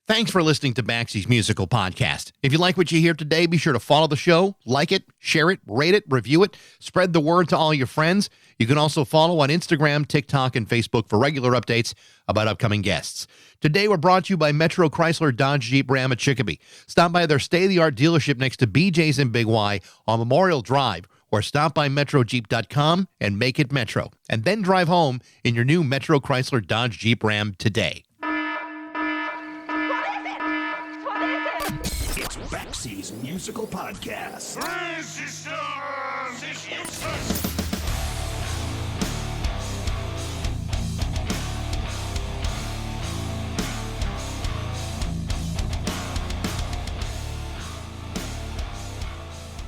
Thanks for listening to Baxie's Musical Podcast. If you like what you hear today, be sure to follow the show, like it, share it, rate it, review it, spread the word to all your friends. You can also follow on Instagram, TikTok, and Facebook for regular updates about upcoming guests. Today, we're brought to you by Metro Chrysler Dodge Jeep Ram at Chicopee. Stop by their state-of-the-art dealership next to BJ's in Big Y on Memorial Drive, or stop by metrojeep.com and make it Metro. And then drive home in your new Metro Chrysler Dodge Jeep Ram today. It's Baxie's Musical Podcast.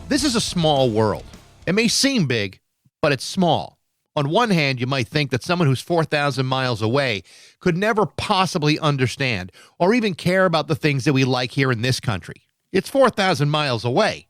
This is a small world. It may seem big, but it's small. On one hand, you might think that someone who's 4,000 miles away could never possibly understand or even care about the things that we like here in this country. It's 4,000 miles away.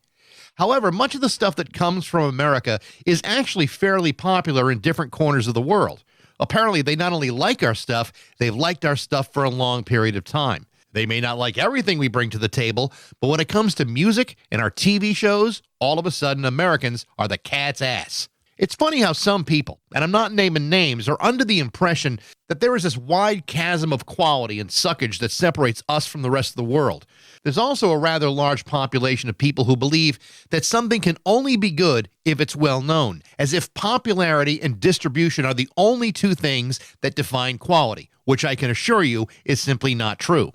However, much of the stuff that comes from America is actually fairly popular in different corners of the world. Apparently, they not only like our stuff, they've liked our stuff for a long period of time. They may not like everything we bring to the table, but when it comes to music and our TV shows, all of a sudden Americans are the cat's ass. It's funny how some people, and I'm not naming names, are under the impression that there is this wide chasm of quality and suckage that separates us from the rest of the world. There's also a rather large population of people who believe that something can only be good if it's well known, as if popularity and distribution are the only two things that define quality, which I can assure you is simply not true.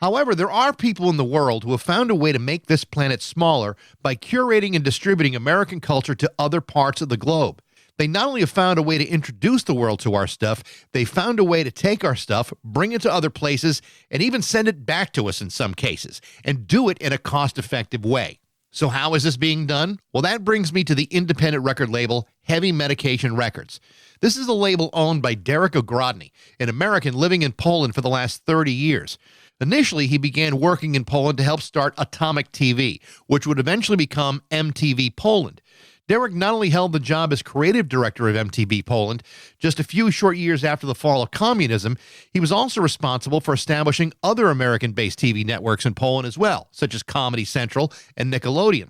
However, there are people in the world who have found a way to make this planet smaller by curating and distributing American culture to other parts of the globe. They not only have found a way to introduce the world to our stuff, they found a way to take our stuff, bring it to other places, and even send it back to us in some cases, and do it in a cost-effective way. So how is this being done? Well, that brings me to the independent record label Heavy Medication Records. This is a label owned by Derrick Ogrodny, an American living in Poland for the last 30 years. Initially, he began working in Poland to help start Atomic TV, which would eventually become MTV Poland. Derrick not only held the job as creative director of MTV Poland, just a few short years after the fall of communism, he was also responsible for establishing other American-based TV networks in Poland as well, such as Comedy Central and Nickelodeon.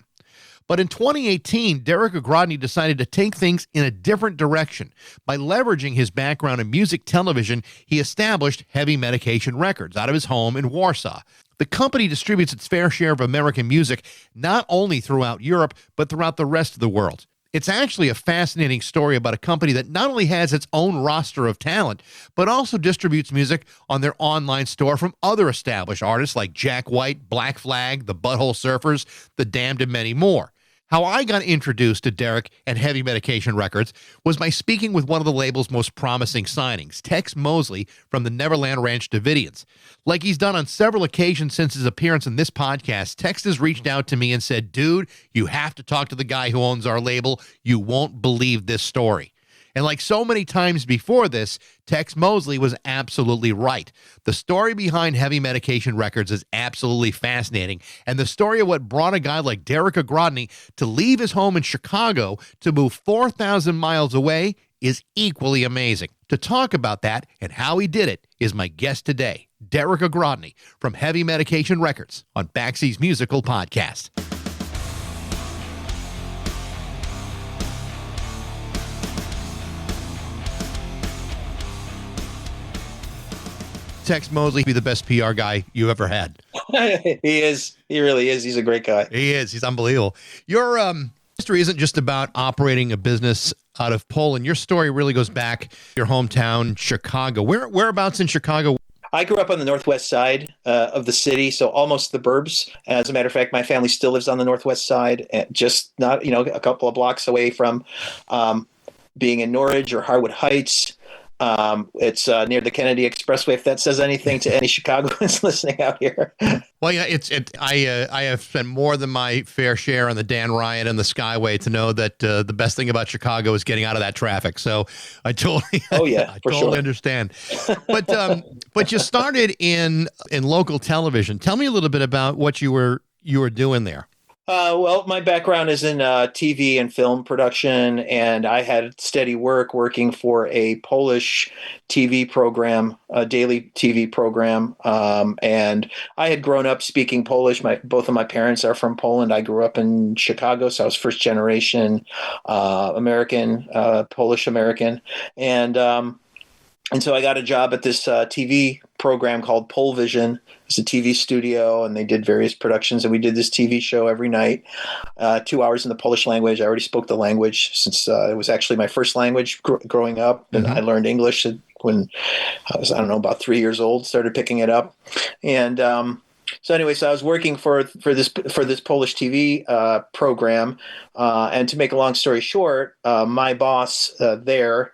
But in 2018, Derrick Ogrodny decided to take things in a different direction. By leveraging his background in music television, he established Heavy Medication Records out of his home in Warsaw. The company distributes its fair share of American music not only throughout Europe, but throughout the rest of the world. It's actually a fascinating story about a company that not only has its own roster of talent, but also distributes music on their online store from other established artists like Jack White, Black Flag, the Butthole Surfers, The Damned, and many more. How I got introduced to Derrick and Heavy Medication Records was by speaking with one of the label's most promising signings, Tex Mosley from the Neverland Ranch Davidians. Like he's done on several occasions since his appearance in this podcast, Tex has reached out to me and said, "Dude, you have to talk to the guy who owns our label. You won't believe this story." And like so many times before this, Tex Mosley was absolutely right. The story behind Heavy Medication Records is absolutely fascinating, and the story of what brought a guy like Derrick Ogrodny to leave his home in Chicago to move 4,000 miles away is equally amazing. To talk about that and how he did it is my guest today, Derrick Ogrodny from Heavy Medication Records on Baxie's Musical Podcast. Tex Mosley be the best PR guy you ever had. He is. He really is. He's a great guy. He is. He's unbelievable. Your history isn't just about operating a business out of Poland. Your story really goes back to your hometown, Chicago. Whereabouts in Chicago? I grew up on the northwest side of the city, so almost the burbs. As a matter of fact, my family still lives on the northwest side, just not a couple of blocks away from being in Norridge or Harwood Heights. It's near the Kennedy Expressway, if that says anything to any Chicagoans listening out here. Well, yeah, I have spent more than my fair share on the Dan Ryan and the Skyway to know that the best thing about Chicago is getting out of that traffic. So I totally, understand. But you started in local television. Tell me a little bit about what you were doing there. Well, my background is in TV and film production, and I had steady work working for a Polish TV program, a daily TV program. And I had grown up speaking Polish. Both of my parents are from Poland. I grew up in Chicago, so I was first generation American, Polish American, and so I got a job at this TV program called Polvision. It's a TV studio, and they did various productions. And we did this TV show every night, 2 hours in the Polish language. I already spoke the language since it was actually my first language growing up. And I learned English when I was, I don't know, about 3 years old, started picking it up. And so anyway, so I was working for this Polish TV program. And to make a long story short, my boss there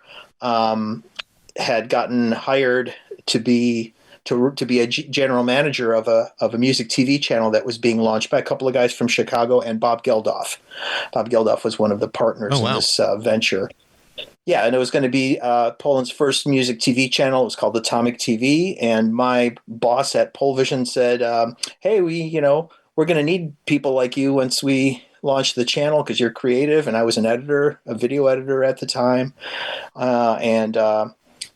had gotten hired to be a general manager of a music TV channel that was being launched by a couple of guys from Chicago and Bob Geldof. Bob Geldof was one of the partners in this venture. Yeah, and it was going to be Poland's first music TV channel. It was called Atomic TV, and my boss at Polvision said, "Hey, we're going to need people like you once we launch the channel because you're creative." And I was an editor, a video editor at the time, and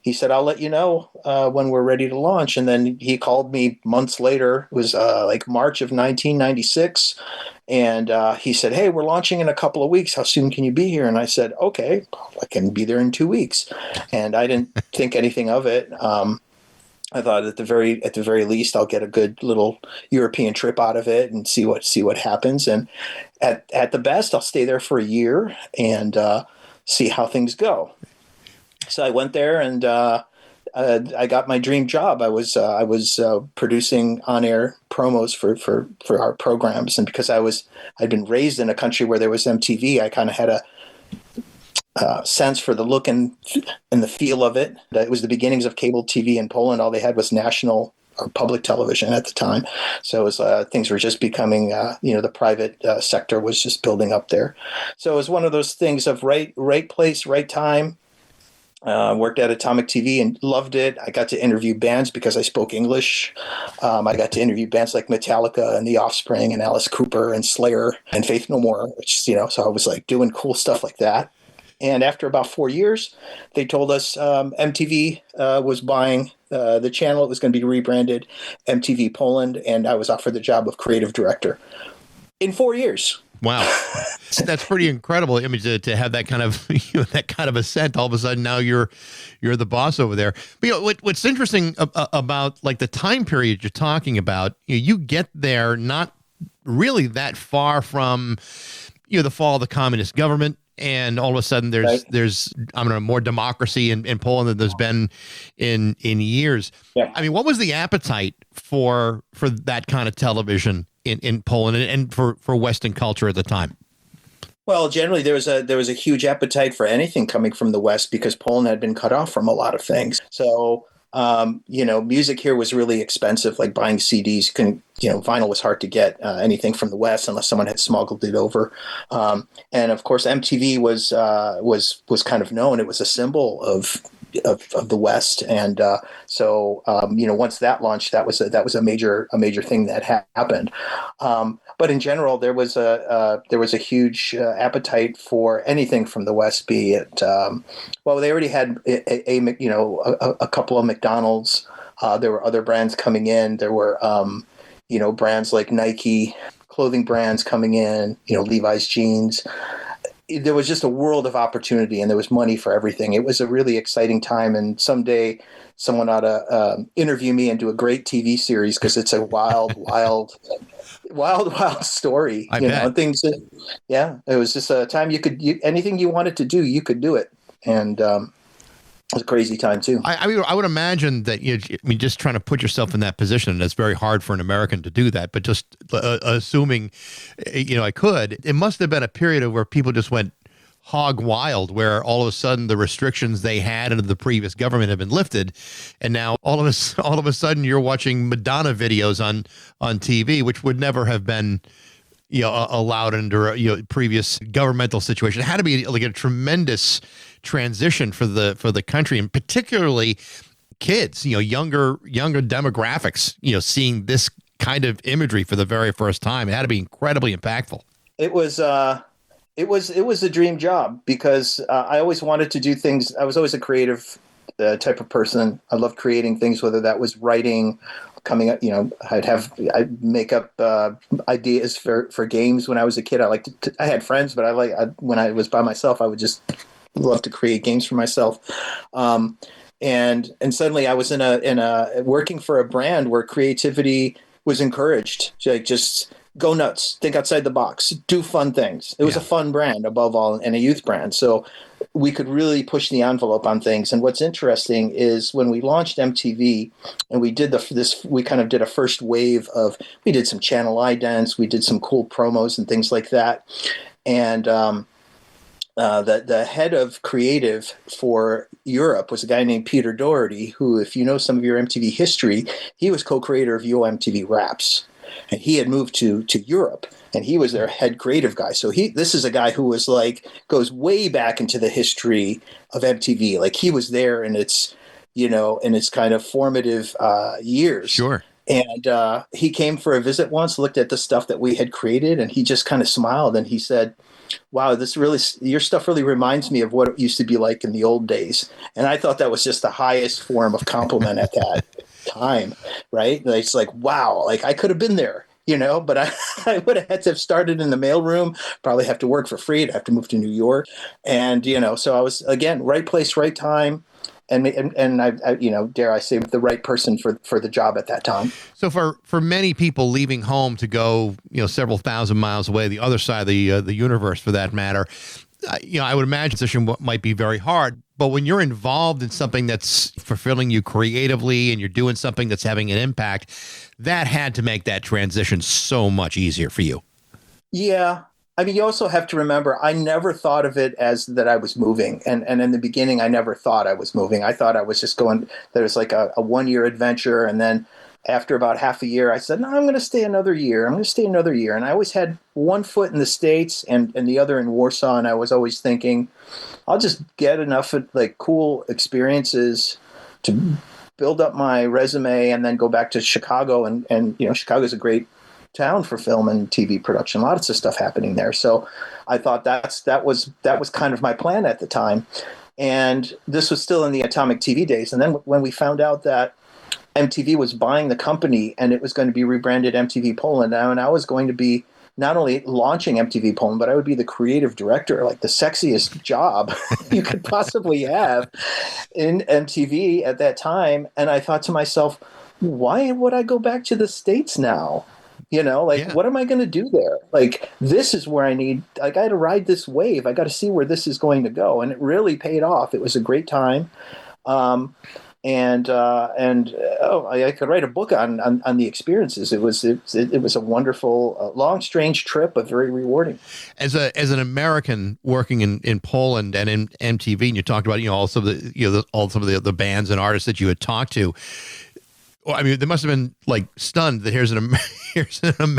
he said, "I'll let you know when we're ready to launch." And then he called me months later. It was like March of 1996. And he said, "Hey, we're launching in a couple of weeks. How soon can you be here?" And I said, "Okay, I can be there in 2 weeks." And I didn't think anything of it. I thought at the very least, I'll get a good little European trip out of it and see what happens. And at the best, I'll stay there for a year and see how things go. So I went there and I got my dream job. I was producing on-air promos for our programs, and because I'd been raised in a country where there was MTV, I kind of had a sense for the look and the feel of it. It was the beginnings of cable TV in Poland. All they had was national or public television at the time, so it was things were just becoming. The private sector was just building up there. So it was one of those things of right place, right time. Worked at Atomic TV and loved it. I got to interview bands because I spoke English. I got to interview bands like Metallica and The Offspring and Alice Cooper and Slayer and Faith No More, which, so I was like doing cool stuff like that. And after about 4 years, they told us MTV was buying the channel. It was going to be rebranded MTV Poland, and I was offered the job of creative director in 4 years. Wow, that's pretty incredible. I mean, to have that kind of that kind of ascent, all of a sudden now you're the boss over there. But what's interesting about like the time period you're talking about, you get there not really that far from the fall of the communist government, and all of a sudden there's I don't know, more democracy in Poland than there's been in years. Yeah. I mean, what was the appetite for that kind of television in Poland and for Western culture at the time? Well, generally there was a huge appetite for anything coming from the West because Poland had been cut off from a lot of things. So music here was really expensive, like buying CDs. Vinyl was hard to get anything from the West unless someone had smuggled it over. And of course, MTV was kind of known. It was a symbol of the West, and so once that launched, that was a major thing that happened. But in general, there was a huge appetite for anything from the West. Be it they already had a couple of McDonald's. There were other brands coming in. There were brands like Nike, clothing brands coming in. Levi's jeans. There was just a world of opportunity, and there was money for everything. It was a really exciting time, and someday someone ought to interview me and do a great TV series because it's a wild story. I bet. Things. It was just a time anything you wanted to do, you could do it, and it was a crazy time too. I mean, I would imagine that just trying to put yourself in that position, and it's very hard for an American to do that. But just assuming, I could. It must have been a period of where people just went hog wild, where all of a sudden the restrictions they had under the previous government have been lifted, and now all of a sudden you're watching Madonna videos on TV, which would never have been allowed under a previous governmental situation. It had to be like a tremendous transition for the country, and particularly kids, younger demographics, seeing this kind of imagery for the very first time. It had to be incredibly impactful. It was a dream job because I always wanted to do things. I was always a creative type of person. I loved creating things, whether that was writing, coming up. I'd make up ideas for games when I was a kid. I had friends, but when I was by myself, I would just love to create games for myself. And suddenly I was in a working for a brand where creativity was encouraged. Like, just go nuts, think outside the box, do fun things. It was a fun brand above all, and a youth brand. So we could really push the envelope on things. And what's interesting is when we launched MTV and we did we kind of did a first wave we did some channel idents, we did some cool promos and things like that. And the head of creative for Europe was a guy named Peter Doherty, who, if you know some of your MTV history, he was co-creator of Yo MTV Raps. And he had moved to Europe, and he was their head creative guy. So this is a guy who was goes way back into the history of MTV. Like, he was there in its kind of formative years. Sure. And he came for a visit once, looked at the stuff that we had created, and he just kind of smiled, and he said, "Wow, your stuff really reminds me of what it used to be like in the old days." And I thought that was just the highest form of compliment at that time, right? It's like, wow, like I could have been there, but I would have had to have started in the mailroom, probably have to work for free. I'd have to move to New York. And, so I was, again, right place, right time. And I dare I say, the right person for the job at that time. So for many people leaving home to go, several thousand miles away, the other side of the universe for that matter, I would imagine this might be very hard. But when you're involved in something that's fulfilling you creatively and you're doing something that's having an impact, that had to make that transition so much easier for you. Yeah. I mean, you also have to remember, I never thought of it as that I was moving. And in the beginning, I never thought I was moving. I thought I was just going, there was like a 1-year adventure. And then after about half a year, I said, no, I'm going to stay another year. And I always had one foot in the States and the other in Warsaw. And I was always thinking, I'll just get enough cool experiences to build up my resume and then go back to Chicago. And Chicago's a great town for film and TV production. Lots of stuff happening there. So I thought that was kind of my plan at the time. And this was still in the Atomic TV days. And then when we found out that MTV was buying the company and it was going to be rebranded MTV Poland now, and I was going to be not only launching MTV Poland, but I would be the creative director, like the sexiest job you could possibly have in MTV at that time. And I thought to myself, why would I go back to the States now? What am I going to do there? Like, this is where I got to ride this wave. I got to see where this is going to go. And it really paid off. It was a great time. I could write a book on the experiences. It was a wonderful, long, strange trip, but very rewarding. As an American working in Poland and in MTV, and you talked about also some of the bands and artists that you had talked to. Well, I mean, they must have been stunned that here's an American in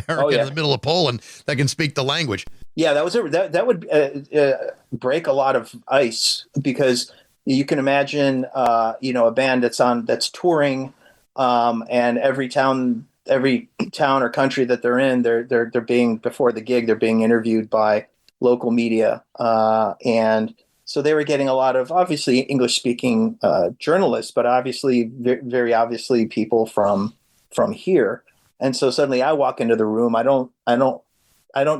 the middle of Poland that can speak the language. Yeah, that would break a lot of ice, because you can imagine, a band that's touring, and every town or country that they're in, they're being, before the gig, they're being interviewed by local media, and so they were getting a lot of, obviously, English-speaking journalists, but obviously, very obviously, people from here. And so suddenly, I walk into the room. I don't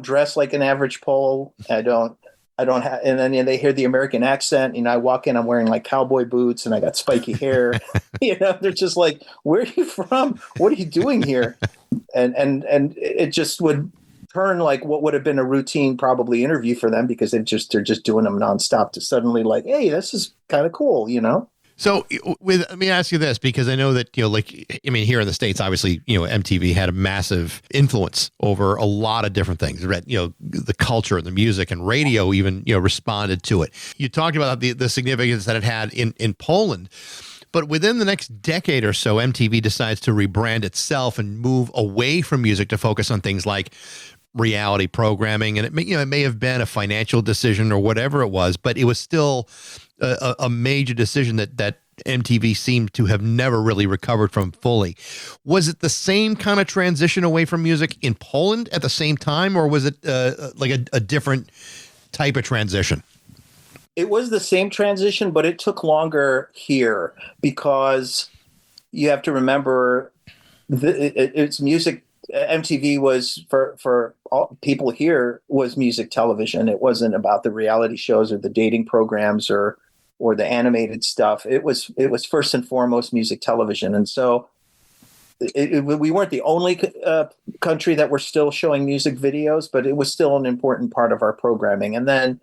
dress like an average Pole. I don't have, and then they hear the American accent. I walk in, I'm wearing cowboy boots, and I got spiky hair. They're just like, "Where are you from? What are you doing here?" And it just would turn what would have been a routine probably interview for them, because they're just doing them nonstop, to suddenly hey, this is kind of cool, So let me ask you this, because I know that, here in the States, obviously, MTV had a massive influence over a lot of different things, the culture and the music, and radio even, responded to it. You talked about the significance that it had in Poland. But within the next decade or so, MTV decides to rebrand itself and move away from music to focus on things like reality programming. And it may have been a financial decision or whatever it was, but it was still a major decision that MTV seemed to have never really recovered from fully. Was it the same kind of transition away from music in Poland at the same time, or was it like a different type of transition? It was the same transition, but it took longer here because you have to remember it's music. MTV was for all people here was music television. It wasn't about the reality shows or the dating programs or the animated stuff. It was first and foremost music television. And so we weren't the only country that were still showing music videos, but it was still an important part of our programming. And then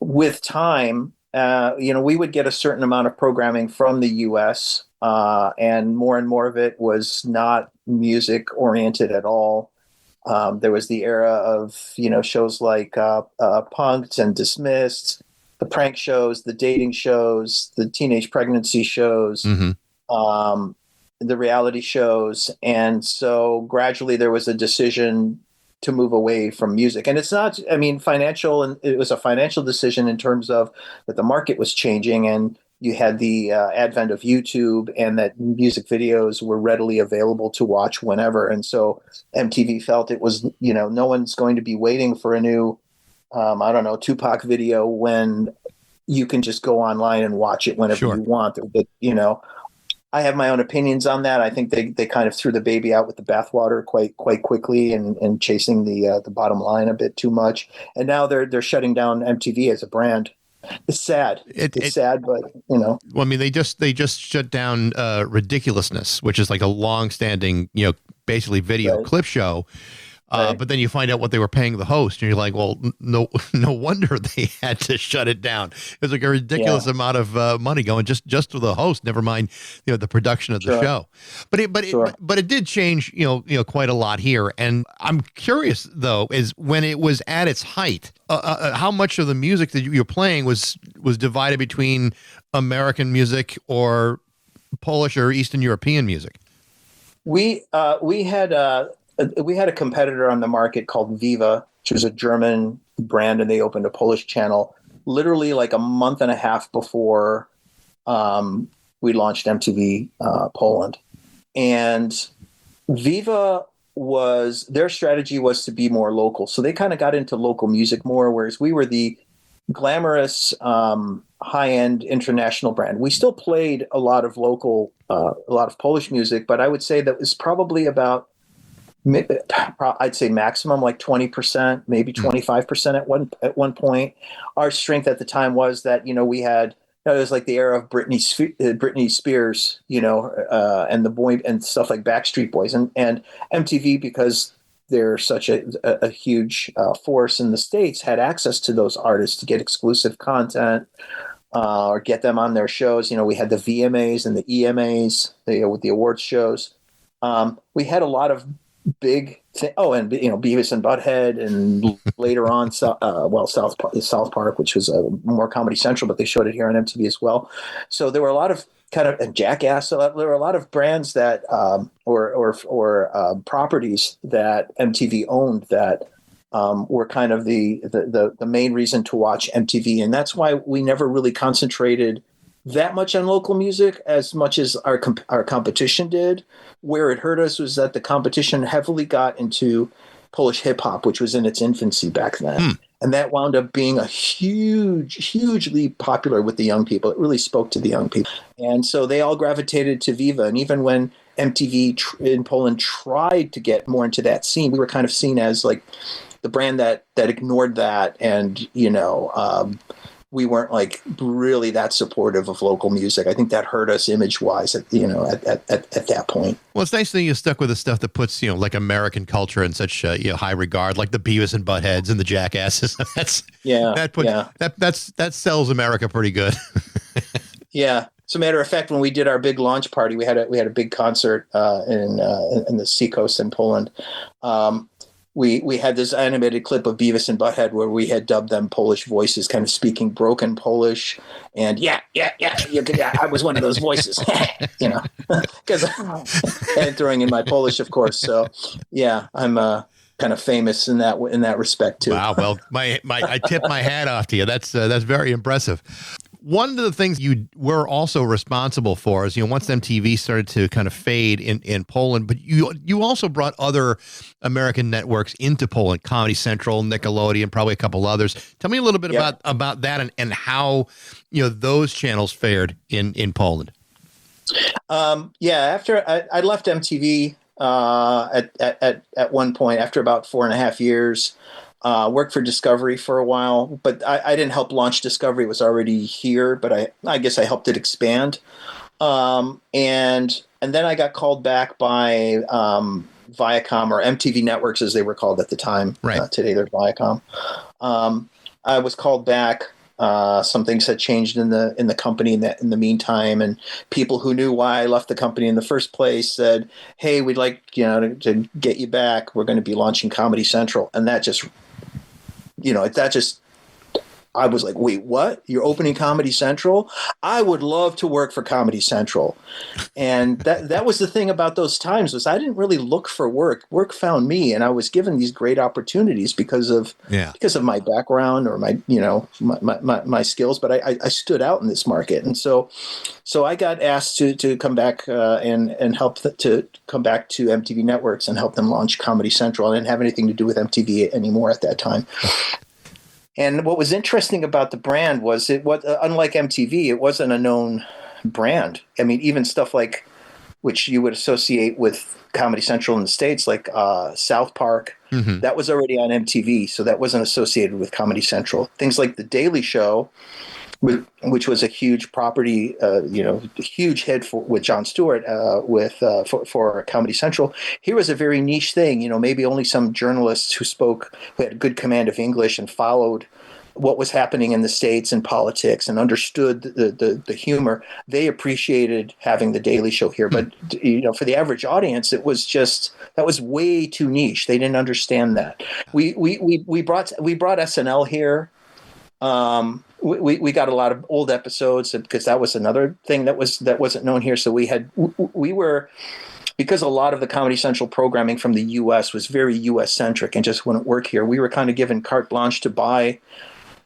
with time, we would get a certain amount of programming from the U.S. And more of it was not music oriented at all. There was the era of shows like Punk'd and Dismissed, the prank shows, the dating shows, the teenage pregnancy shows, the reality shows, and so gradually there was a decision to move away from music. And it's not, financial, and it was a financial decision in terms of that the market was changing and you had the advent of YouTube and that music videos were readily available to watch whenever. And so MTV felt it was, no one's going to be waiting for a new, Tupac video when you can just go online and watch it whenever you want. I have my own opinions on that. I think they kind of threw the baby out with the bathwater quite quickly and chasing the bottom line a bit too much. And now they're shutting down MTV as a brand. It's sad. It's sad, but Well, they just shut down Ridiculousness, which is like a long-standing, basically video clip show. But then you find out what they were paying the host, and you're like, well, no wonder they had to shut it down. It was like a ridiculous amount of money going just to the host. Never mind, the production of the show. But it did change, quite a lot here. And I'm curious though, is when it was at its height, how much of the music that you're playing was divided between American music or Polish or Eastern European music? We had a competitor on the market called Viva, which was a German brand, and they opened a Polish channel literally like a month and a half before we launched MTV Poland. And Viva their strategy was to be more local. So they kind of got into local music more, whereas we were the glamorous, high-end international brand. We still played a lot of local, a lot of Polish music, but I would say that was probably about, I'd say maximum like 20%, maybe 25% at one point. Our strength at the time was that, we had, it was like the era of Britney Spears, and the boy and stuff like Backstreet Boys and MTV, because they're such a huge force in the States, had access to those artists to get exclusive content or get them on their shows. We had the VMAs and the EMAs, with the awards shows. We had a lot of big and Beavis and Butthead, and later on South Park, which was more Comedy Central, but they showed it here on MTV as well. So there were a lot of and Jackass. So there were a lot of brands that or properties that MTV owned that were kind of the main reason to watch MTV, and that's why we never really concentrated that much on local music as much as our competition did. Where it hurt us was that the competition heavily got into Polish hip hop, which was in its infancy back then. And that wound up being a hugely popular with the young people. It really spoke to the young people. And so they all gravitated to Viva. And even when MTV in Poland tried to get more into that scene, we were kind of seen as like the brand that ignored that. And, we weren't like really that supportive of local music. I think that hurt us image-wise at that point. Well, it's nice that you stuck with the stuff that puts, like American culture in such high regard, like the Beavis and Buttheads and the Jackasses. That sells America pretty good. Yeah. As a matter of fact, when we did our big launch party, we had a big concert in the Seacoast in Poland. We had this animated clip of Beavis and Butthead where we had dubbed them Polish voices, kind of speaking broken Polish, and yeah, I was one of those voices, because and throwing in my Polish, of course. So yeah, I'm kind of famous in that respect too. Wow, well, I tip my hat off to you. That's very impressive. One of the things you were also responsible for is, once MTV started to kind of fade in Poland, but you also brought other American networks into Poland, Comedy Central, Nickelodeon, probably a couple others. Tell me a little bit about that and how, those channels fared in Poland. After I left MTV at one point, after about 4.5 years, worked for Discovery for a while, but I didn't help launch Discovery. It was already here, but I guess I helped it expand. And then I got called back by Viacom, or MTV Networks as they were called at the time. Right. Today they're Viacom. I was called back. Some things had changed in the company in the meantime, and people who knew why I left the company in the first place said, "Hey, we'd like to get you back. We're going to be launching Comedy Central," and that just I was like, wait, what? You're opening Comedy Central? I would love to work for Comedy Central. And that was the thing about those times, was I didn't really look for work. Work found me, and I was given these great opportunities because of my background or my skills. But I stood out in this market. And so I got asked to come back and help to come back to MTV Networks and help them launch Comedy Central. I didn't have anything to do with MTV anymore at that time. And what was interesting about the brand was unlike MTV, it wasn't a known brand. I mean, even stuff like, which you would associate with Comedy Central in the States, like South Park, that was already on MTV, so that wasn't associated with Comedy Central. Things like The Daily Show, which was a huge property, a huge hit with Jon Stewart for Comedy Central. Here was a very niche thing. Maybe only some journalists who had a good command of English and followed what was happening in the States and politics and understood the humor. They appreciated having The Daily Show here. But for the average audience, that was way too niche. They didn't understand that. We brought SNL here. We got a lot of old episodes because that was another thing that wasn't known here. So because a lot of the Comedy Central programming from the U.S. was very U.S. centric and just wouldn't work here. We were kind of given carte blanche to buy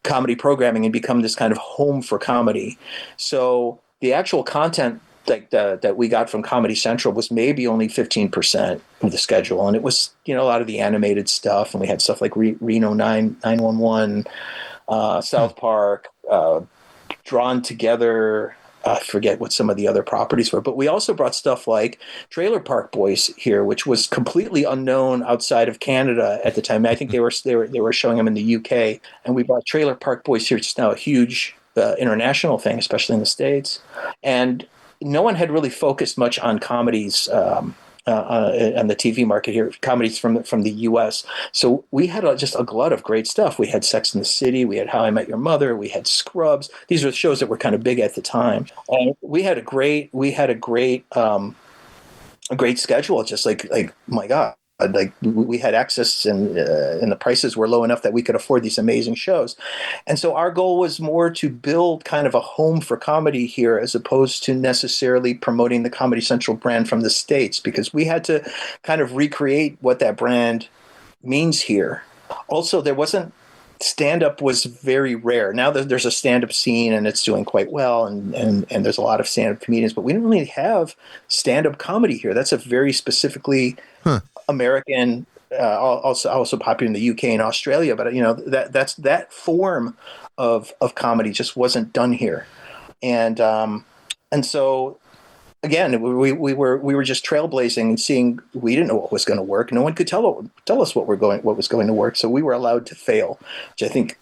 comedy programming and become this kind of home for comedy. So the actual content that we got from Comedy Central was maybe only 15% of the schedule, and it was a lot of the animated stuff, and we had stuff like Reno 911. South Park, Drawn Together. I forget what some of the other properties were, but we also brought stuff like Trailer Park Boys here, which was completely unknown outside of Canada at the time. I think they were showing them in the UK, and we brought Trailer Park Boys here. It's now a huge international thing, especially in the States. And no one had really focused much on comedies. On the TV market here, comedies from the U.S. So we had just a glut of great stuff. We had Sex and the City, we had How I Met Your Mother, we had Scrubs. These were shows that were kind of big at the time. And we had a great schedule. Just like my God. Like we had access and the prices were low enough that we could afford these amazing shows. And so our goal was more to build kind of a home for comedy here as opposed to necessarily promoting the Comedy Central brand from the States, because we had to kind of recreate what that brand means here. Also, stand-up was very rare. Now there's a stand-up scene and it's doing quite well, and there's a lot of stand-up comedians, but we didn't really have stand-up comedy here. That's a very specifically American, also popular in the UK and Australia, but that form of comedy just wasn't done here, and so again we were just trailblazing and seeing. We didn't know what was going to work. No one could tell us what was going to work, so we were allowed to fail, which I think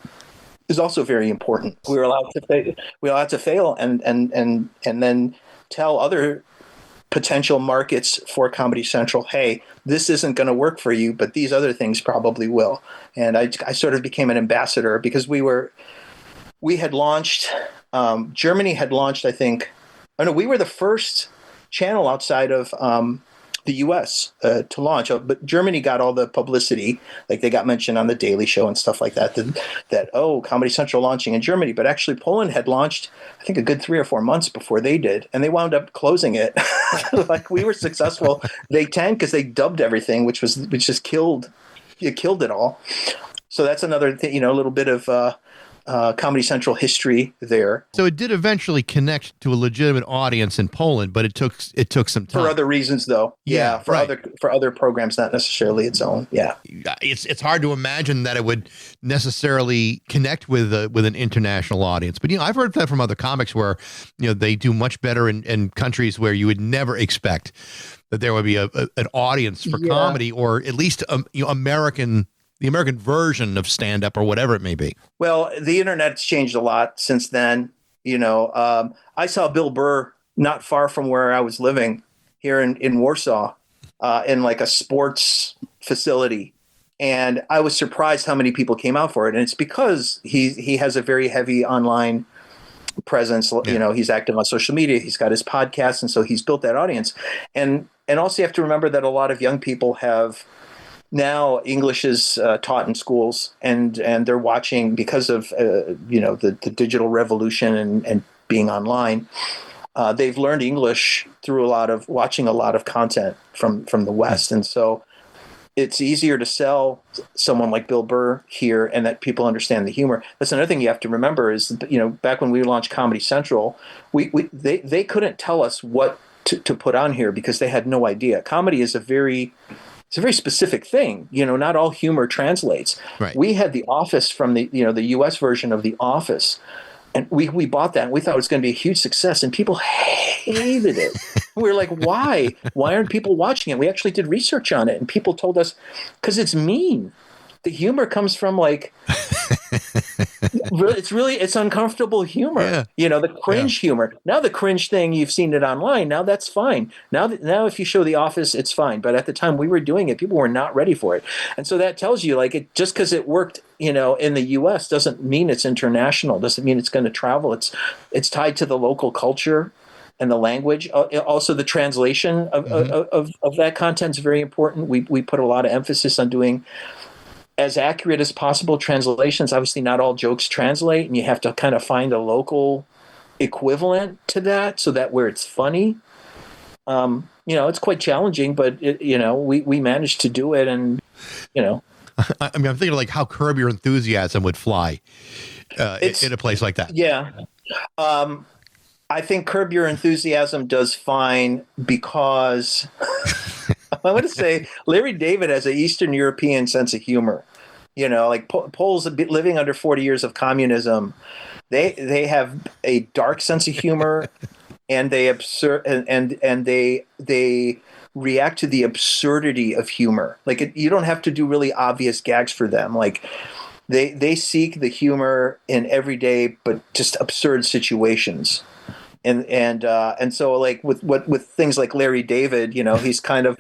is also very important. We were allowed to fail and then tell other potential markets for Comedy Central, hey, this isn't going to work for you, but these other things probably will. And I sort of became an ambassador because we had launched, Germany had launched, I think, we were the first channel outside of the U.S. To launch, but Germany got all the publicity, like they got mentioned on The Daily Show and stuff like that, Comedy Central launching in Germany, but actually Poland had launched, I think, a good 3 or 4 months before they did, and they wound up closing it. Like we were successful. They tanked because they dubbed everything, which just killed it all. So that's another thing, a little bit of Comedy Central history there. So it did eventually connect to a legitimate audience in Poland, but it took some time For other reasons, though. Yeah, for right. other programs, not necessarily its own. Yeah. It's hard to imagine that it would necessarily connect with an international audience. But I've heard that from other comics where they do much better in countries where you would never expect that there would be an audience for comedy, or at least the American version of stand-up or whatever it may be. Well, the internet's changed a lot since then. I saw Bill Burr not far from where I was living here in Warsaw, in like a sports facility. And I was surprised how many people came out for it. And it's because he has a very heavy online presence. Yeah. He's active on social media. He's got his podcast. And so he's built that audience. And also you have to remember that a lot of young people have now English is taught in schools, and they're watching because of the digital revolution and being online. They've learned English through watching a lot of content from the West, and so it's easier to sell someone like Bill Burr here, and that people understand the humor. That's another thing you have to remember is back when we launched Comedy Central, they couldn't tell us what to put on here because they had no idea. Comedy is a very specific thing. Not all humor translates. Right. We had The Office from the U.S. version of The Office, and we bought that and we thought it was going to be a huge success, and people hated it. We were like, why? Why aren't people watching it? We actually did research on it, and people told us because it's mean. The humor comes from like it's uncomfortable humor. Yeah. The cringe humor. Now the cringe thing, you've seen it online. Now that's fine. Now if you show The Office, it's fine. But at the time we were doing it, people were not ready for it. And so that tells you just because it worked, in the U.S. doesn't mean it's international. Doesn't mean it's going to travel. It's tied to the local culture and the language. Also, the translation of that content is very important. We put a lot of emphasis on doing as accurate as possible translations. Obviously, not all jokes translate, and you have to kind of find a local equivalent to that, so that where it's funny. It's quite challenging, but we managed to do it, and I mean, I'm thinking like how Curb Your Enthusiasm would fly in a place like that. Yeah. I think Curb Your Enthusiasm does fine because I want to say Larry David has an Eastern European sense of humor. Like Poles living under 40 years of communism, they have a dark sense of humor, and they they react to the absurdity of humor. Like you don't have to do really obvious gags for them. Like they seek the humor in everyday but just absurd situations. And so like with things like Larry David, he's kind of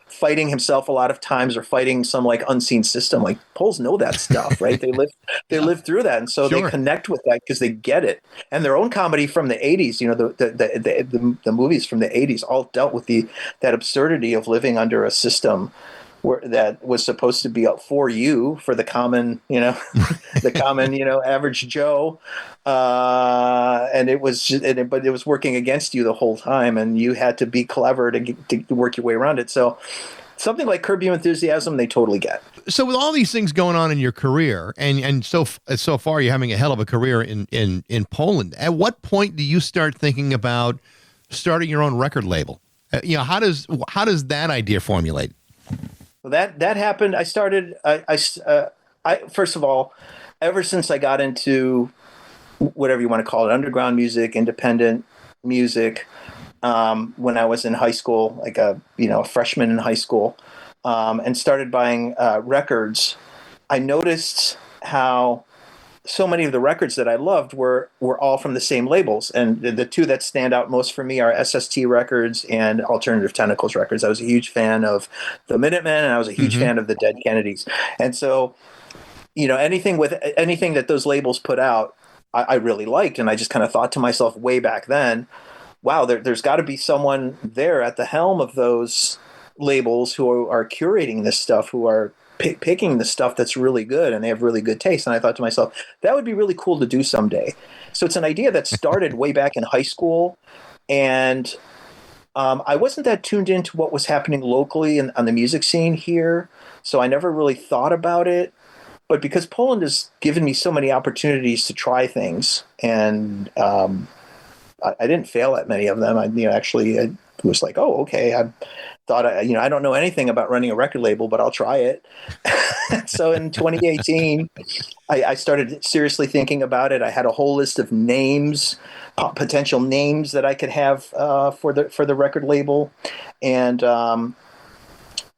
fighting himself a lot of times, or fighting some like unseen system. Like Poles know that stuff, right? They live through that, and so Sure. they connect with that because they get it. And their own comedy from the 80s, the movies from the 80s all dealt with that absurdity of living under a system that was supposed to be for you, for the common, the common, average Joe. And it was but it was working against you the whole time, and you had to be clever to work your way around it. So something like Curb Your Enthusiasm, they totally get. So with all these things going on in your career, and so far you're having a hell of a career in Poland, at what point do you start thinking about starting your own record label? How does that idea formulate? Well, that happened. I started. I first of all, ever since I got into whatever you want to call it, underground music, independent music, when I was in high school, like a freshman in high school, and started buying records, I noticed how so many of the records that I loved were all from the same labels. And the two that stand out most for me are SST Records and Alternative Tentacles Records. I was a huge fan of the Minutemen, and I was a huge fan of the Dead Kennedys. And so, anything that those labels put out, I really liked. And I just kind of thought to myself way back then, wow, there's got to be someone there at the helm of those labels who are curating this stuff, who are picking the stuff that's really good, and they have really good taste. And I thought to myself, that would be really cool to do someday. So it's an idea that started way back in high school, and I wasn't that tuned into what was happening locally on the music scene here, so I never really thought about it. But because Poland has given me so many opportunities to try things, and I didn't fail at many of them. I was like, oh, okay. I thought, I don't know anything about running a record label, but I'll try it. So in 2018, I started seriously thinking about it. I had a whole list of names, potential names that I could have for the record label, and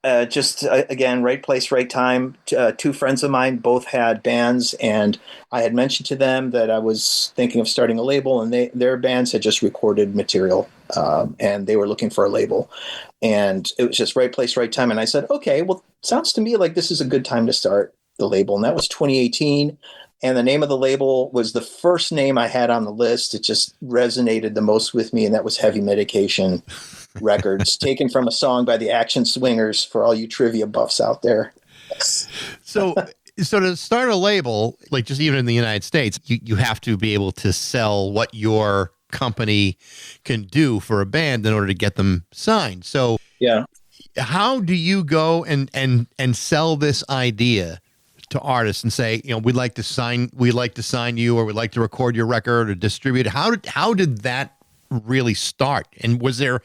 again, right place, right time. Two friends of mine both had bands, and I had mentioned to them that I was thinking of starting a label, and their bands had just recorded material, and they were looking for a label. And it was just right place, right time. And I said, okay, well, sounds to me like this is a good time to start the label. And that was 2018. And the name of the label was the first name I had on the list. It just resonated the most with me, and that was Heavy Medication Records, taken from a song by the Action Swingers, for all you trivia buffs out there. So to start a label, like just even in the United States, you have to be able to sell what your company can do for a band in order to get them signed. So yeah, how do you go and sell this idea to artists and say, we'd like to sign you, or we'd like to record your record or distribute it? How did that really start? And was there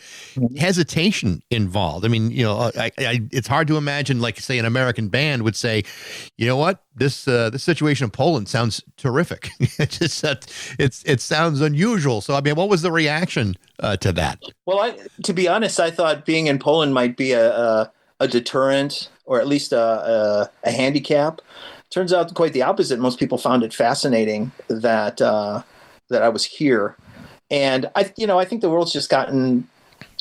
hesitation involved? I mean, it's hard to imagine, like, say, an American band would say, you know what, this situation in Poland sounds terrific. It sounds unusual. So, I mean, what was the reaction to that? Well, to be honest, I thought being in Poland might be a deterrent, or at least a handicap. Turns out quite the opposite. Most people found it fascinating that I was here. And I think the world's just gotten,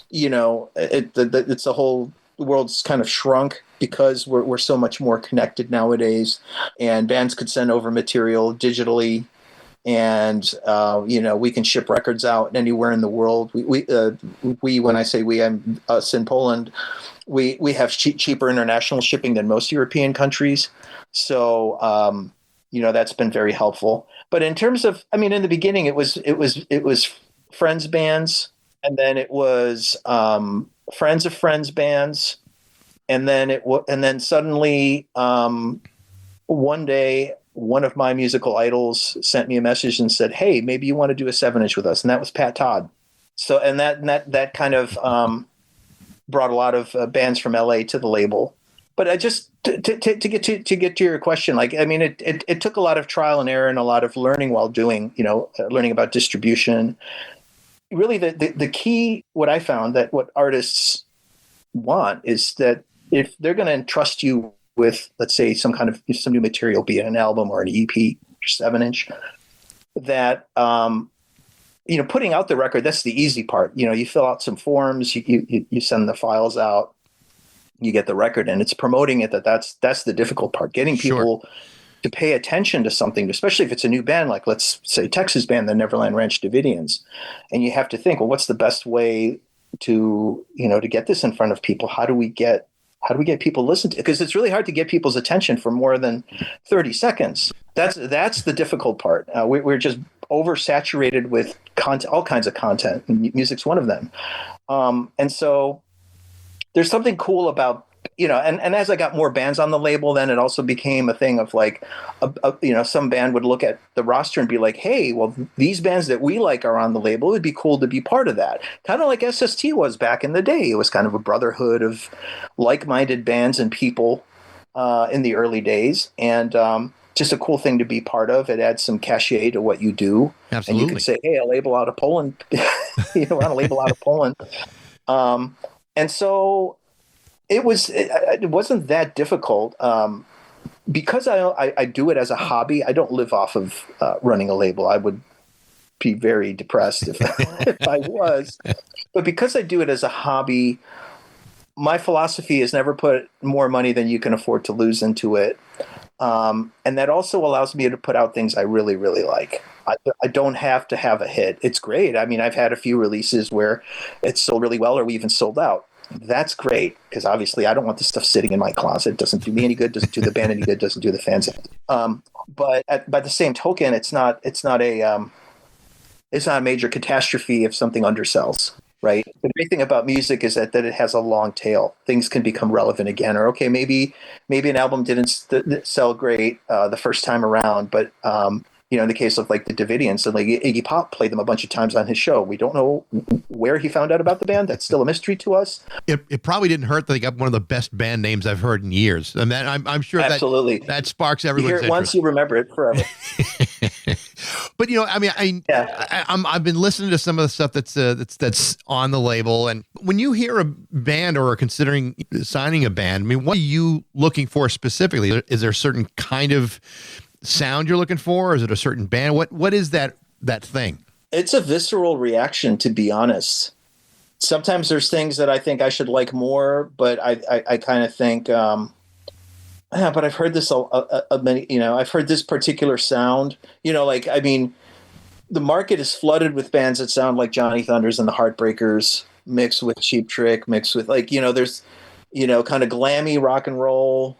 it's the whole world's kind of shrunk because we're so much more connected nowadays, and bands could send over material digitally, and we can ship records out anywhere in the world. We when I say we, I'm us in Poland, we have cheaper international shipping than most European countries. So that's been very helpful. But in terms of, in the beginning, it was friends bands, and then it was friends of friends bands, and then suddenly one day, one of my musical idols sent me a message and said, "Hey, maybe you want to do a 7-inch with us," and that was Pat Todd. So, and that kind of brought a lot of bands from LA to the label. But I just to get to your question, it took a lot of trial and error and a lot of learning while doing, learning about distribution. Really, the key, what I found, that what artists want is that if they're going to entrust you with, let's say, some new material, be it an album or an EP or 7-inch, that putting out the record, that's the easy part. You fill out some forms, you send the files out, you get the record, and it's promoting it. That's the difficult part. Getting people to pay attention to something, especially if it's a new band, like let's say Texas band, the Neverland Ranch Davidians, and you have to think, well, what's the best way to get this in front of people? How do we get people to listen to it? Because it's really hard to get people's attention for more than 30 seconds. That's the difficult part. We're just oversaturated with content, all kinds of content, and music's one of them. And so there's something cool about, and as I got more bands on the label, then it also became a thing of like, some band would look at the roster and be like, hey, well, these bands that we like are on the label. It would be cool to be part of that. Kind of like SST was back in the day. It was kind of a brotherhood of like-minded bands and people in the early days. And just a cool thing to be part of. It adds some cachet to what you do. Absolutely. And you could say, hey, a label out of Poland, we're on a label out of Poland. And so it wasn't that difficult because I do it as a hobby. I don't live off of running a label. I would be very depressed if I was. But because I do it as a hobby, my philosophy is never put more money than you can afford to lose into it. And that also allows me to put out things I really, really like. I don't have to have a hit. It's great. I've had a few releases where it's sold really well, or we even sold out. That's great, because obviously I don't want this stuff sitting in my closet. It doesn't do me any good, doesn't do the band any good, doesn't do the fans any good. But by the same token, it's not a major catastrophe if something undersells. right? The great thing about music is that it has a long tail. Things can become relevant again, or okay, maybe an album didn't sell great the first time around, but in the case of like the Davidians, and like Iggy Pop played them a bunch of times on his show. We don't know where he found out about the band. That's still a mystery to us. It probably didn't hurt that they got one of the best band names I've heard in years, and I'm sure absolutely that sparks everyone's interest. interest. Once you remember it forever. But I've been listening to some of the stuff that's on the label, and when you hear a band or are considering signing a band, I mean, what are you looking for specifically? Is there a certain kind of sound you're looking for, or is it a certain band? What is that thing? It's a visceral reaction, to be honest. Sometimes there's things that I think I should like more, but I kind of think, but I've heard this many, I've heard this particular sound, the market is flooded with bands that sound like Johnny Thunders and the Heartbreakers mixed with Cheap Trick, mixed with there's, kind of glammy rock and roll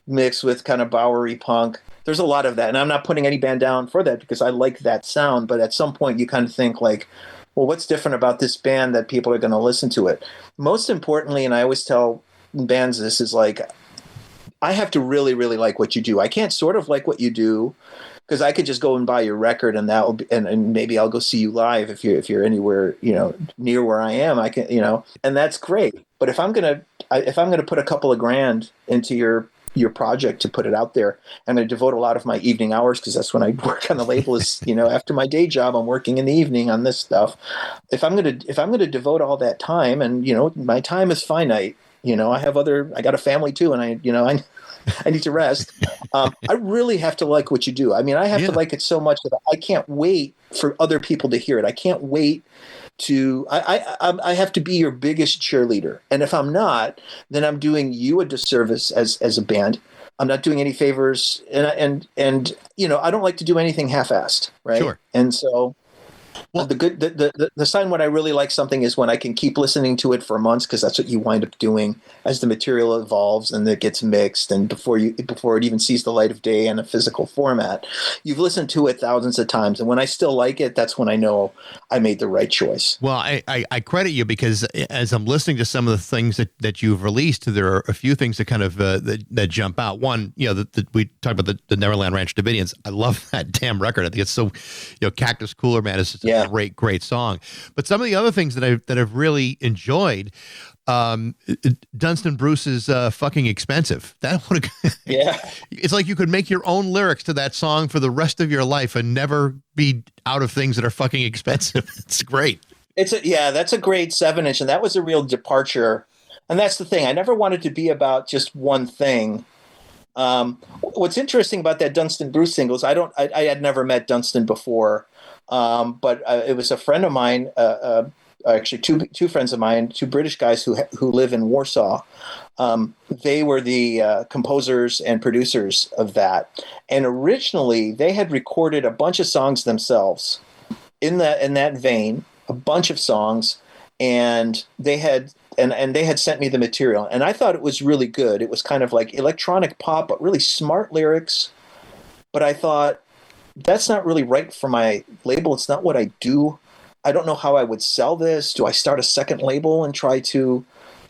mixed with kind of Bowery punk. There's a lot of that. And I'm not putting any band down for that because I like that sound. But at some point you kind of think like, well, what's different about this band that people are going to listen to it? Most importantly, and I always tell bands this, is like, I have to really, really like what you do. I can't sort of like what you do because I could just go and buy your record and that will be, and maybe I'll go see you live if you're anywhere, near where I am. I can, and that's great. But if I'm going to put a couple of grand into your project to put it out there, I'm going to devote a lot of my evening hours, because that's when I work on the label, is after my day job I'm working in the evening on this stuff. If I'm going to devote all that time, and my time is finite, I got a family too, and I need to rest. I really have to like what you do. I mean, I have to like it so much that I can't wait for other people to hear it. I can't wait to I have to be your biggest cheerleader, and if I'm not, then I'm doing you a disservice as a band. I'm not doing any favors, and I don't like to do anything half-assed, right? Sure. And so, well, the sign when I really like something is when I can keep listening to it for months, because that's what you wind up doing as the material evolves and it gets mixed, and before it even sees the light of day in a physical format, you've listened to it thousands of times, and when I still like it, that's when I know I made the right choice. Well, I credit you, because as I'm listening to some of the things that you've released, there are a few things that kind of that jump out. One, we talked about the Neverland Ranch Davidians. I love that damn record. I think it's so, Cactus Cooler Man is a great song. But some of the other things that I've really enjoyed, Dunstan Bruce's Fucking Expensive. That would it's like you could make your own lyrics to that song for the rest of your life and never be out of things that are fucking expensive. It's great. That's a great 7-inch, and that was a real departure. And that's the thing. I never wanted to be about just one thing. What's interesting about that Dunstan Bruce single is I had never met Dunstan before. But it was a friend of mine, actually two friends of mine, two British guys who live in Warsaw. They were the composers and producers of that. And originally they had recorded a bunch of songs themselves in that vein, a bunch of songs, and they had sent me the material, and I thought it was really good. It was kind of like electronic pop, but really smart lyrics. But I thought, that's not really right for my label. It's not what I do. I don't know how I would sell this. Do I start a second label and try to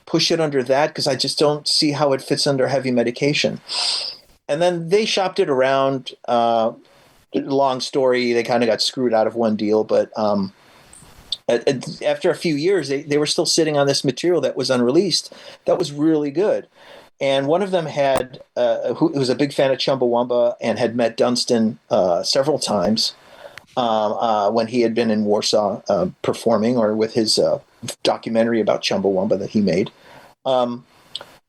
push it under that? Because I just don't see how it fits under Heavy Medication. And then they shopped it around. Long story. They kind of got screwed out of one deal. But after a few years, they were still sitting on this material that was unreleased. That was really good. And one of them had, who was a big fan of Chumbawamba and had met Dunstan several times when he had been in Warsaw performing, or with his documentary about Chumbawamba that he made. And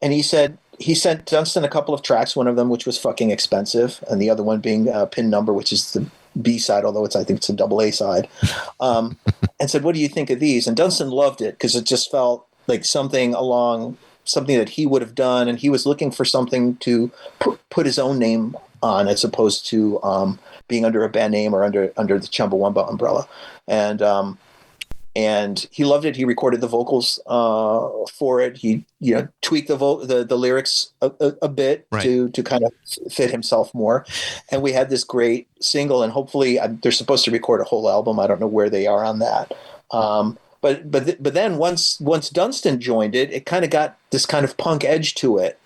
he said he sent Dunstan a couple of tracks, one of them which was Fucking Expensive, and the other one being Pin Number, which is the B side, although I think it's a double A side, and said, "What do you think of these?" And Dunstan loved it because it just felt like something that he would have done, and he was looking for something to put his own name on, as opposed to being under a band name or under the Chumbawamba umbrella. And he loved it. He recorded the vocals for it. He tweaked the lyrics a bit to kind of fit himself more. And we had this great single, and hopefully they're supposed to record a whole album. I don't know where they are on that. But but then once Dunstan joined it, it kind of got this kind of punk edge to it,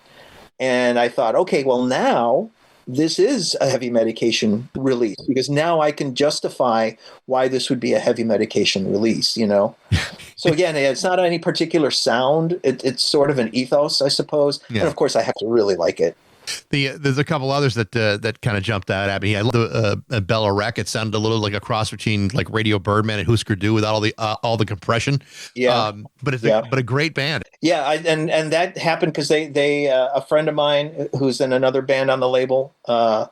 and I thought, okay, well now this is a Heavy Medication release, because now I can justify why this would be a Heavy Medication release, you know? So again, it's not any particular sound. It's sort of an ethos, I suppose. Yeah. And of course I have to really like it. There's a couple others that kind of jumped out at me. I love the Bella Rec. It sounded a little like a cross between like Radio Birdman and Husker Du without all the compression. Yeah. But it's Yeah. but a great band. Yeah, and that happened because they a friend of mine who's in another band on the label had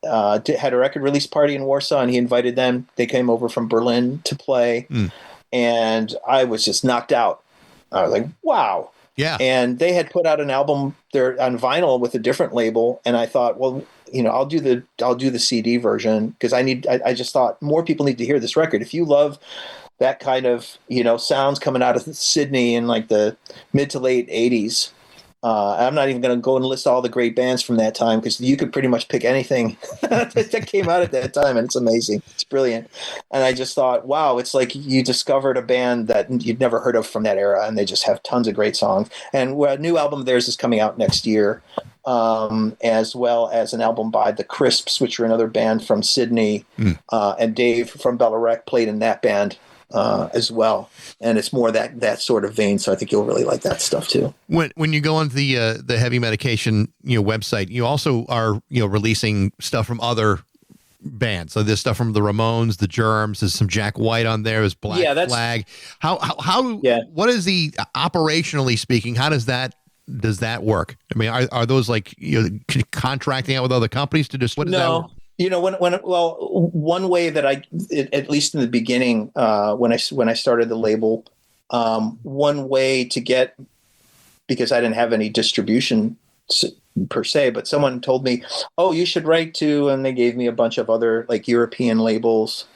a record release party in Warsaw, and he invited them. They came over from Berlin to play, and I was just knocked out. I was like, wow. Yeah. And they had put out an album there on vinyl with a different label, and I thought, well, you know, I'll do the CD version, because I just thought more people need to hear this record. If you love that kind of, you know, sounds coming out of Sydney in like the mid to late 80s. I'm not even going to go and list all the great bands from that time, because you could pretty much pick anything that came out at that time, and it's amazing. It's brilliant. And I just thought, wow, it's like you discovered a band that you'd never heard of from that era, and they just have tons of great songs. And a new album of theirs is coming out next year, as well as an album by the Crisps, which are another band from Sydney. And Dave from Bella Rec played in that band as well, and it's more that sort of vein. So I think you'll really like that stuff too. When you go on the Heavy Medication website, you also are releasing stuff from other bands. So there's stuff from the Ramones, the Germs. There's some Jack White on there. There's Black Flag. How what is the operationally speaking? How does that work? I mean, are those like contracting out with other companies to just what? No. You know, one way that at least in the beginning, when I started the label, one way to get, because I didn't have any distribution per se, but someone told me, oh, you should write to, and they gave me a bunch of other like European labels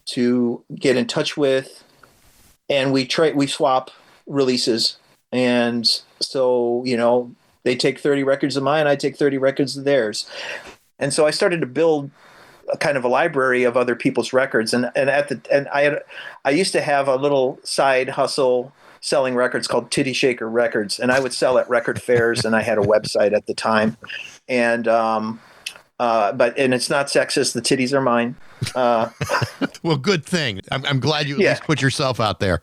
to get in touch with, and we swap releases. And so, you know, they take 30 records of mine, I take 30 records of theirs. And so I started to build a kind of a library of other people's records. And I used to have a little side hustle selling records called Titty Shaker Records. And I would sell at record fairs, and I had a website at the time. And, but it's not sexist. The titties are mine. Well, good thing. I'm glad you at least put yourself out there.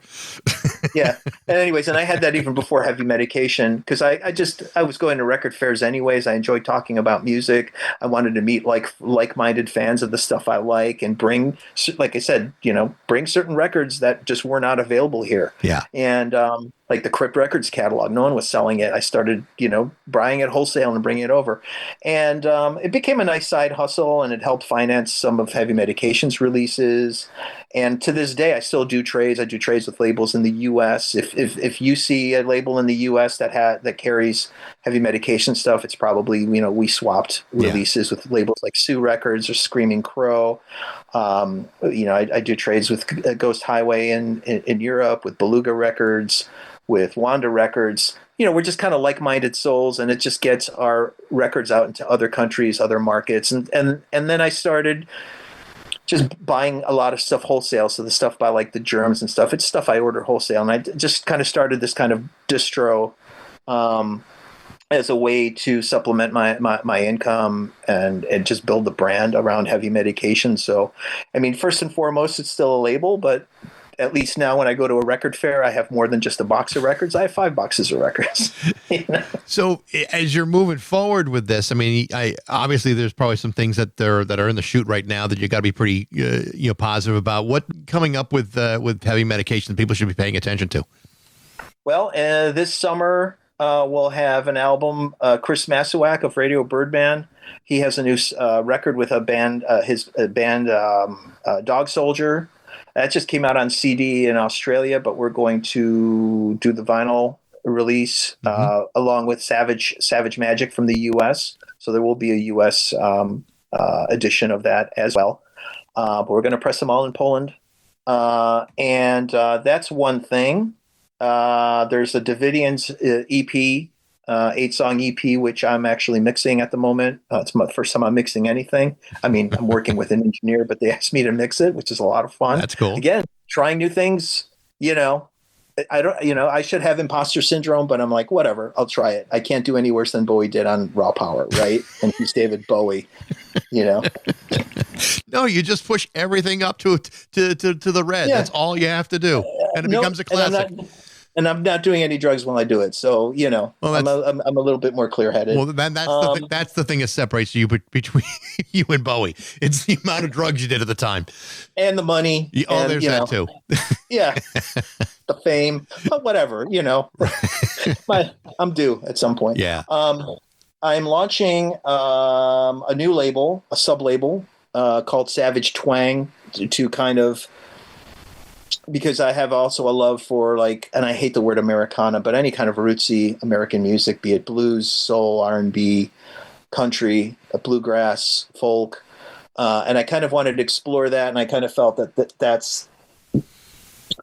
Yeah. And anyways, and I had that even before Heavy Medication, because I was going to record fairs anyways. I enjoyed talking about music. I wanted to meet like-minded fans of the stuff I like, and bring, like I said, bring certain records that just were not available here. Yeah. And like the Crypt Records catalog, no one was selling it. I started, buying it wholesale and bringing it over. And it became a nice side hustle, and it helped finance some of Heavy Medication's releases. And to this day, I still do trades. I do trades with labels in the U.S. If you see a label in the U.S. that carries Heavy Medication stuff, it's probably, we swapped releases with labels like Sue Records or Screaming Crow. I do trades with Ghost Highway in Europe, with Beluga Records, with Wanda Records. We're just kind of like-minded souls, and it just gets our records out into other countries, other markets. And then I started just buying a lot of stuff wholesale. So the stuff by like the Germs and stuff, it's stuff I order wholesale. And I just kind of started this kind of distro as a way to supplement my income and just build the brand around Heavy Medication. So, I mean, first and foremost, it's still a label, but at least now when I go to a record fair, I have more than just a box of records. I have 5 boxes of records. So as you're moving forward with this, I mean, obviously there's probably some things that are in the chute right now that you got to be pretty, positive about. What coming up with Heavy Medication people should be paying attention to? Well, this summer we'll have an album. Chris Masuak of Radio Birdman, he has a new record with a band, his band Dog Soldier. That just came out on CD in Australia, but we're going to do the vinyl release along with Savage Magic from the U.S. So there will be a U.S. edition of that as well. But we're going to press them all in Poland. And that's one thing. There's a Davidians EP, 8-song EP, which I'm actually mixing at the moment. It's my first time I'm mixing anything. I mean, I'm working with an engineer, but they asked me to mix it, which is a lot of fun. That's cool. Again, trying new things, you know, I don't, I should have imposter syndrome, but I'm like, whatever, I'll try it. I can't do any worse than Bowie did on Raw Power, right? And he's David Bowie, No, you just push everything up to the red. Yeah. That's all you have to do, and it becomes a classic. And I'm not doing any drugs while I do it. So, Well, I'm a little bit more clear-headed. Well, that's the thing that separates you between you and Bowie. It's the amount of drugs you did at the time. And the money. There's that too. Yeah. The fame, but whatever, I'm due at some point. Yeah. I'm launching a new label, a sub-label called Savage Twang to kind of, because I have also a love for and I hate the word Americana, but any kind of rootsy American music, be it blues, soul, R&B, country, bluegrass, folk. And I kind of wanted to explore that. And I kind of felt that's,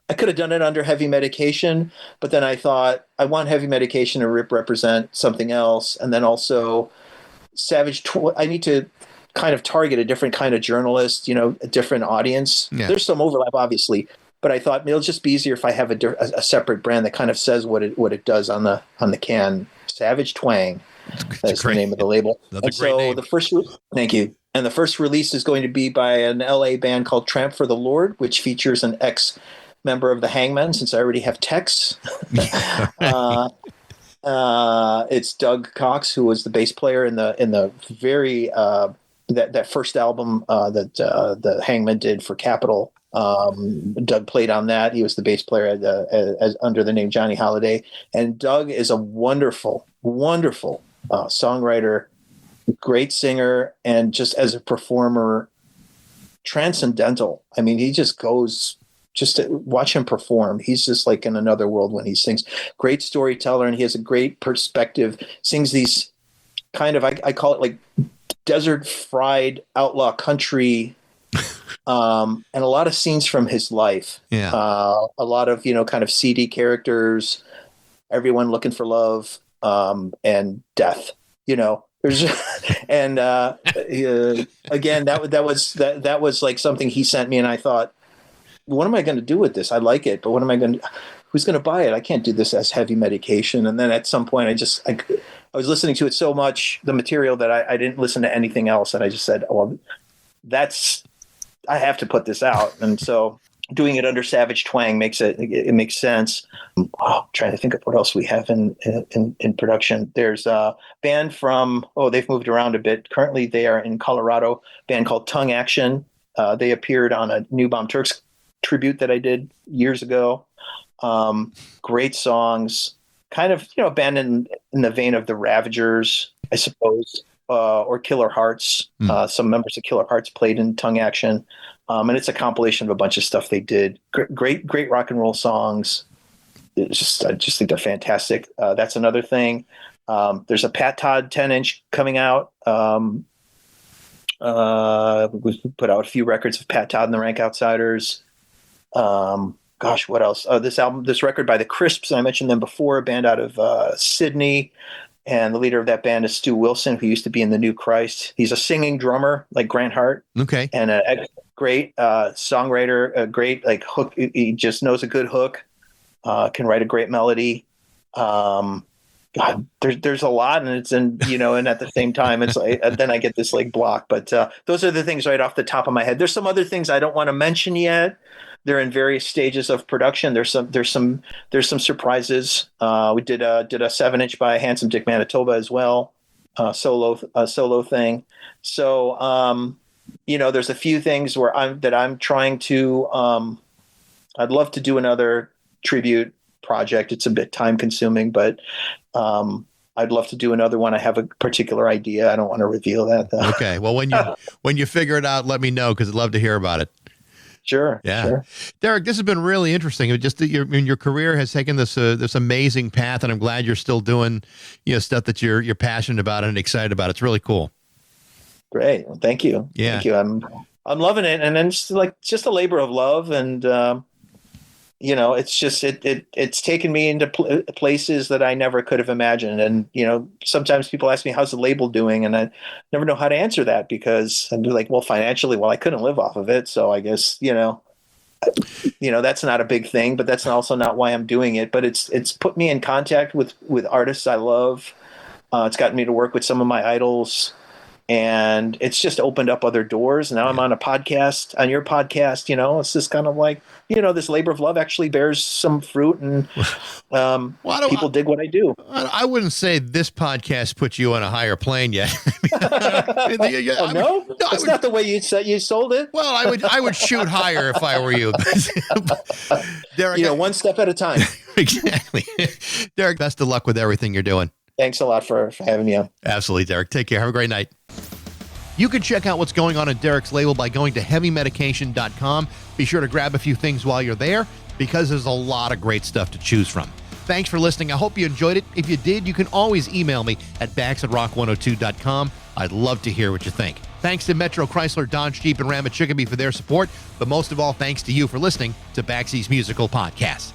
I could have done it under Heavy Medication, but then I thought I want Heavy Medication to represent something else. And then also I need to kind of target a different kind of journalist, a different audience. Yeah. There's some overlap, obviously, but I thought it'll just be easier if I have a separate brand that kind of says what it does on the can. Savage Twang. That's the name of the label. That's a great name. Thank you. And the first release is going to be by an LA band called Tramp for the Lord, which features an ex-member of the Hangmen, since I already have Tex. It's Doug Cox, who was the bass player in the very that first album that the Hangmen did for Capitol. Doug played on that. He was the bass player as under the name Johnny Holiday. And Doug is a wonderful, wonderful songwriter, great singer, and just as a performer, transcendental. I mean, he just goes, just to watch him perform, he's just like in another world when he sings. Great storyteller, and he has a great perspective. Sings these kind of, I call it like desert fried outlaw country, and a lot of scenes from his life. Yeah. A lot of, kind of seedy characters, everyone looking for love, and death, there's and again, that was like something he sent me, and I thought, what am I going to do with this? I like it, but who's going to buy it? I can't do this as Heavy Medication. And then at some point I was listening to it so much, the material, that I didn't listen to anything else. And I just said, well, I have to put this out. And so doing it under Savage Twang makes sense. Trying to think of what else we have in production. There's a band from, they've moved around a bit. Currently they are in Colorado, a band called Tongue Action. They appeared on a New Bomb Turks tribute that I did years ago. Great songs, kind of, a band in the vein of the Ravagers, I suppose, or Killer Hearts. Some members of Killer Hearts played in Tongue Action. And it's a compilation of a bunch of stuff they did. Great rock and roll songs. I just think they're fantastic. That's another thing. There's a Pat Todd 10-inch coming out. We've put out a few records of Pat Todd and the Rank Outsiders. What else? This record by the Crisps, I mentioned them before, a band out of Sydney, and the leader of that band is Stu Wilson, who used to be in the New Christ. He's a singing drummer like Grant Hart. Okay. And a great songwriter, a great hook. He just knows a good hook, can write a great melody. God, there's a lot, and it's and at the same time it's like then I get this block. But those are the things right off the top of my head. There's some other things I don't want to mention yet. They're in various stages of production. There's some surprises. We did a 7-inch by Handsome Dick Manitoba as well, solo thing. So there's a few things where I'm trying to. I'd love to do another tribute project. It's a bit time consuming, but I'd love to do another one. I have a particular idea. I don't want to reveal that though. Okay. Well, when you figure it out, let me know, because I'd love to hear about it. Sure. Yeah. Sure. Derrick, this has been really interesting. It just your career has taken this amazing path, and I'm glad you're still doing stuff that you're passionate about and excited about. It's really cool. Great. Well, thank you. Yeah. Thank you. I'm loving it, and then just a labor of love, and it's just it's taken me into places that I never could have imagined. And sometimes people ask me, how's the label doing, and I never know how to answer that, because I'd be like, well, financially, I couldn't live off of it, so I guess that's not a big thing, but that's also not why I'm doing it. But it's put me in contact with artists I love. It's gotten me to work with some of my idols, and it's just opened up other doors. Now I'm on a podcast, on your podcast. It's just kind of like, this labor of love actually bears some fruit, and people dig what I do. I wouldn't say this podcast puts you on a higher plane yet. No, that's not the way you sold it. Well, I would shoot higher if I were you. Derrick, one step at a time. Exactly. Derrick, best of luck with everything you're doing. Thanks a lot for having me on. Absolutely, Derrick. Take care. Have a great night. You can check out what's going on at Derrick's label by going to heavymedication.com. Be sure to grab a few things while you're there, because there's a lot of great stuff to choose from. Thanks for listening. I hope you enjoyed it. If you did, you can always email me at bax@rock102.com. I'd love to hear what you think. Thanks to Metro, Chrysler, Dodge, Jeep, and Ram at Chicopee for their support. But most of all, thanks to you for listening to Baxie's Musical Podcast.